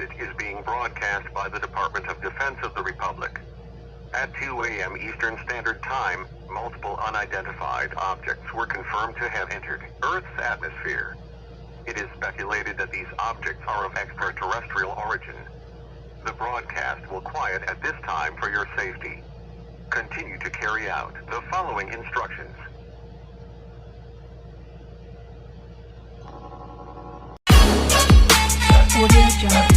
message is being broadcast by the Department of Defense of the Republic. At 2 a.m. Eastern Standard Time, multiple unidentified objects were confirmed to have entered Earth's atmosphere. It is speculated that these objects are of extraterrestrial origin. The broadcast will quiet at this time for your safety. Continue to carry out the following instructions. Audio Jungle.